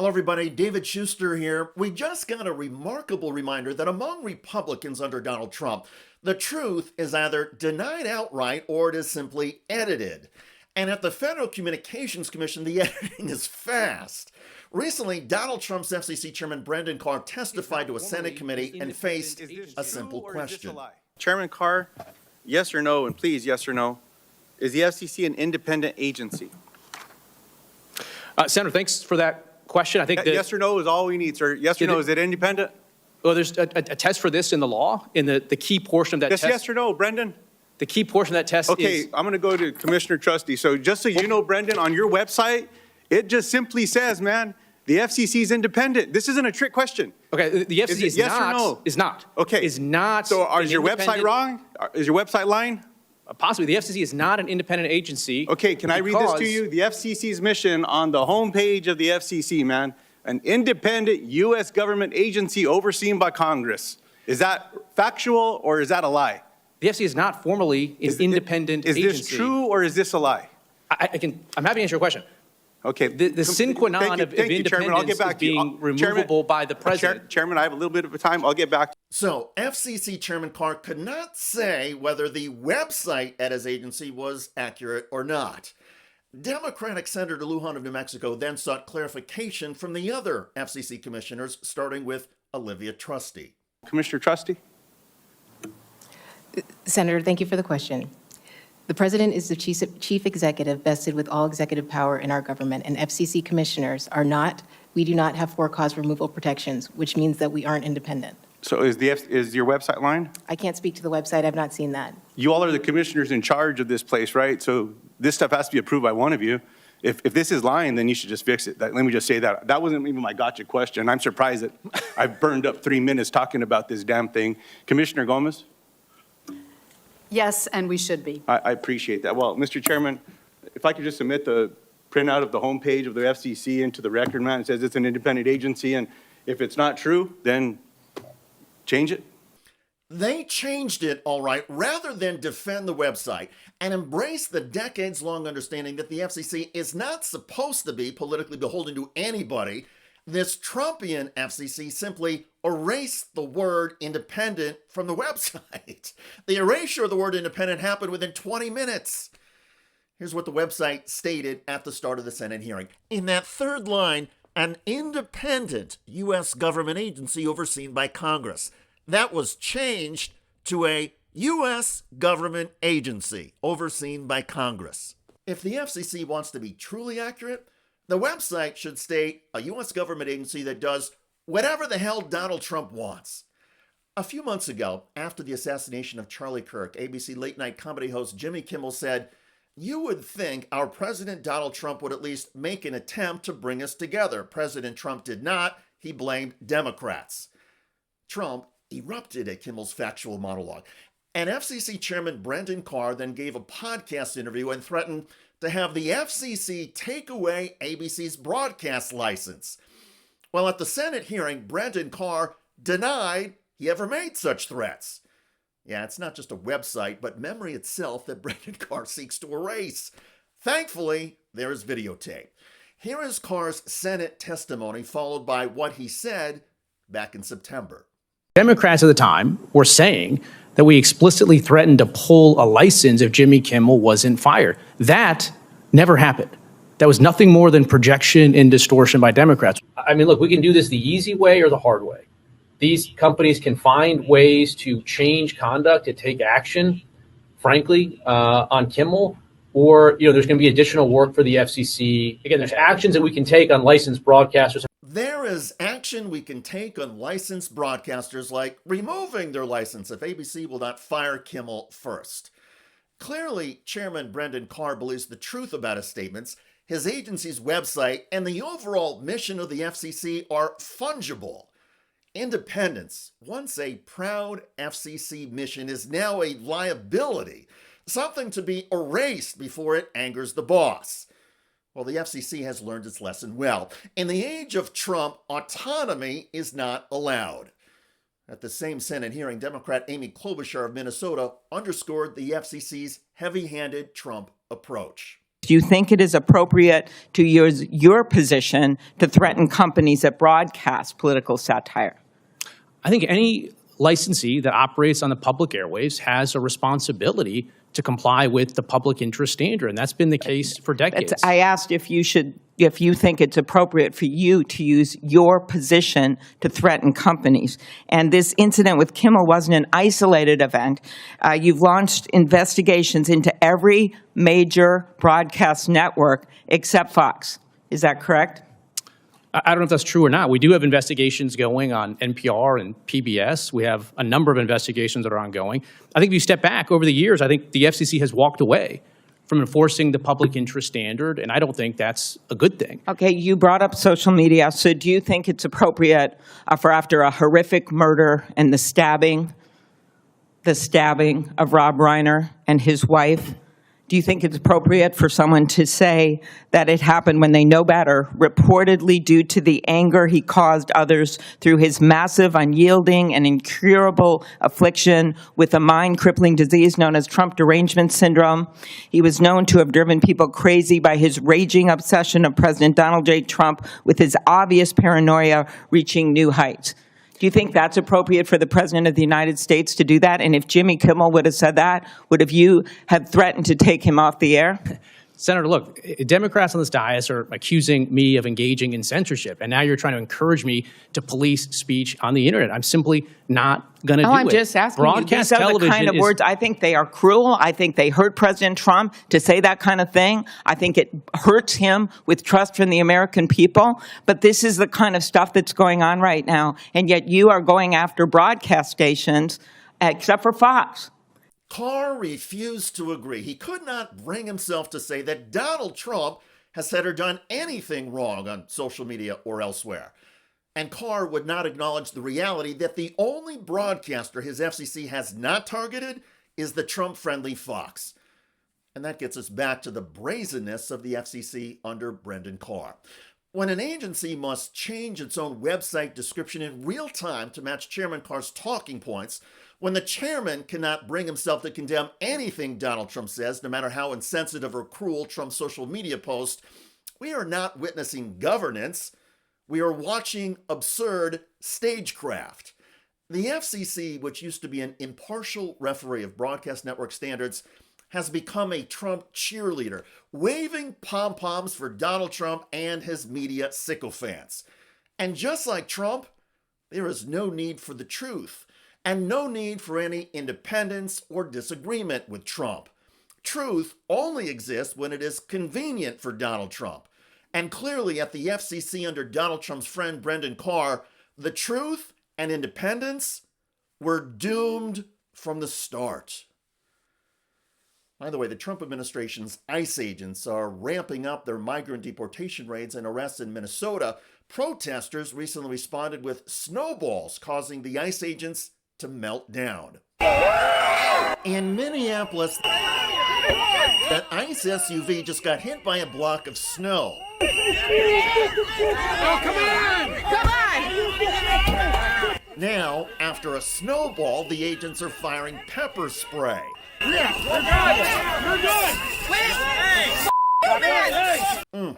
Hello, everybody. David Shuster here. We just got a remarkable reminder that among Republicans under Donald Trump, the truth is either denied outright or it is simply edited. And at the Federal Communications Commission, the editing is fast. Recently, Donald Trump's FCC Chairman Brendan Carr testified to a Senate committee and faced a simple question. Chairman Carr, yes or no, and please, yes or no, is the FCC an independent agency? Senator, thanks for that question. I think yes or no is all we need, sir. Yes or no, is it independent? Well, there's a test for this in the law, in the key portion of that test. Yes or no, Brendan? The key portion of that test is... Okay, I'm going to go to Commissioner Trusty. So just so you know, Brendan, on your website, it just simply says, man, the FCC is independent. This isn't a trick question. Okay, the FCC is yes not. Or no? Is not. Okay. Is not. So is your website wrong? Is your website lying? Possibly. The FCC is not an independent agency. Okay, can I read this to you? The FCC's mission on the homepage of the FCC, man, an independent U.S. government agency overseen by Congress. Is that factual or is that a lie? The FCC is not formally an independent agency. Is this true or is this a lie? I'm happy to answer your question. Okay. The sine qua non of independence is being removable by the president. Chairman, I have a little bit of time. I'll get back. So, FCC Chairman Carr could not say whether the website at his agency was accurate or not. Democratic Senator Lujan of New Mexico then sought clarification from the other FCC commissioners, starting with Olivia Trusty. Commissioner Trusty? Senator, thank you for the question. The president is the chief executive vested with all executive power in our government, and FCC commissioners are not, we do not have for-cause removal protections, which means that we aren't independent. So is your website lying? I can't speak to the website. I've not seen that. You all are the commissioners in charge of this place, right? So this stuff has to be approved by one of you. If this is lying, then you should just fix it. Let me just say that. That wasn't even my gotcha question. I'm surprised that I've burned up 3 minutes talking about this damn thing. Commissioner Gomez? Yes, and we should be. I appreciate that. Well, Mr. Chairman, if I could just submit the printout of the homepage of the FCC into the record, man, it says it's an independent agency, and if it's not true, then change it. They changed it, all right, rather than defend the website and embrace the decades-long understanding that the FCC is not supposed to be politically beholden to anybody. This Trumpian FCC simply erased the word independent from the website. The erasure of the word independent happened within 20 minutes. Here's what the website stated at the start of the Senate hearing. In that third line, an independent U.S. government agency overseen by Congress. That was changed to a U.S. government agency overseen by Congress. If the FCC wants to be truly accurate, the website should state a U.S. government agency that does whatever the hell Donald Trump wants. A few months ago, after the assassination of Charlie Kirk, ABC late-night comedy host Jimmy Kimmel said, "You would think our President Donald Trump would at least make an attempt to bring us together. President Trump did not. He blamed Democrats." Trump erupted at Kimmel's factual monologue. And FCC Chairman Brendan Carr then gave a podcast interview and threatened to have the FCC take away ABC's broadcast license. Well, at the Senate hearing, Brendan Carr denied he ever made such threats. Yeah, it's not just a website, but memory itself that Brendan Carr seeks to erase. Thankfully, there is videotape. Here is Carr's Senate testimony, followed by what he said back in September. Democrats at the time were saying that we explicitly threatened to pull a license if Jimmy Kimmel wasn't fired. That never happened. That was nothing more than projection and distortion by Democrats. I mean, look, we can do this the easy way or the hard way. These companies can find ways to change conduct, to take action, frankly, on Kimmel, or, there's going to be additional work for the FCC. Again, there's actions that we can take on licensed broadcasters. There is action we can take on licensed broadcasters, like removing their license if ABC will not fire Kimmel first. Clearly, Chairman Brendan Carr believes the truth about his statements. His agency's website and the overall mission of the FCC are fungible. Independence, once a proud FCC mission, is now a liability, something to be erased before it angers the boss. Well, the FCC has learned its lesson well. In the age of Trump, autonomy is not allowed. At the same Senate hearing, Democrat Amy Klobuchar of Minnesota underscored the FCC's heavy-handed Trump approach. Do you think it is appropriate to use your position to threaten companies that broadcast political satire? I think any licensee that operates on the public airwaves has a responsibility to comply with the public interest standard, and that's been the case for decades. I asked if you think it's appropriate for you to use your position to threaten companies. And this incident with Kimmel wasn't an isolated event. You've launched investigations into every major broadcast network except Fox. Is that correct? I don't know if that's true or not. We do have investigations going on NPR and PBS. We have a number of investigations that are ongoing. I think if you step back over the years, I think the FCC has walked away from enforcing the public interest standard, and I don't think that's a good thing. Okay, you brought up social media. So do you think it's appropriate for after a horrific murder and the stabbing of Rob Reiner and his wife, do you think it's appropriate for someone to say that it happened when they know better, reportedly due to the anger he caused others through his massive, unyielding, and incurable affliction with a mind-crippling disease known as Trump derangement syndrome? He was known to have driven people crazy by his raging obsession of President Donald J. Trump, with his obvious paranoia reaching new heights. Do you think that's appropriate for the President of the United States to do that? And if Jimmy Kimmel would have said that, would have you have threatened to take him off the air? Senator, look, Democrats on this dais are accusing me of engaging in censorship, and now you're trying to encourage me to police speech on the internet. I'm simply not going to do it. I'm just asking you. These are the kind of words, I think they are cruel. I think they hurt President Trump to say that kind of thing. I think it hurts him with trust from the American people. But this is the kind of stuff that's going on right now, and yet you are going after broadcast stations, except for Fox. Carr refused to agree. He could not bring himself to say that Donald Trump has said or done anything wrong on social media or elsewhere. And Carr would not acknowledge the reality that the only broadcaster his FCC has not targeted is the Trump-friendly Fox. And that gets us back to the brazenness of the FCC under Brendan Carr. When an agency must change its own website description in real time to match Chairman Carr's talking points, when the chairman cannot bring himself to condemn anything Donald Trump says, no matter how insensitive or cruel Trump's social media post, we are not witnessing governance. We are watching absurd stagecraft. The FCC, which used to be an impartial referee of broadcast network standards, has become a Trump cheerleader, waving pom-poms for Donald Trump and his media sycophants. And just like Trump, there is no need for the truth, and no need for any independence or disagreement with Trump. Truth only exists when it is convenient for Donald Trump. And clearly at the FCC under Donald Trump's friend Brendan Carr, the truth and independence were doomed from the start. By the way, the Trump administration's ICE agents are ramping up their migrant deportation raids and arrests in Minnesota. Protesters recently responded with snowballs, causing the ICE agents to melt down. In Minneapolis, that ICE SUV just got hit by a block of snow. Oh, come on! Come on! Now, after a snowball, the agents are firing pepper spray.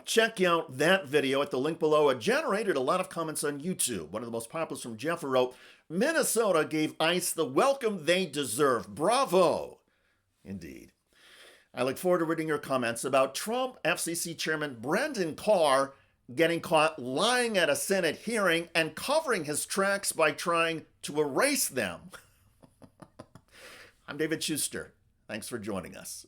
Check out that video at the link below. It generated a lot of comments on YouTube. One of the most popular from Jeff wrote, Minnesota gave ICE the welcome they deserve. Bravo. Indeed. I look forward to reading your comments about Trump FCC Chairman Brendan Carr getting caught lying at a Senate hearing and covering his tracks by trying to erase them. I'm David Shuster. Thanks for joining us.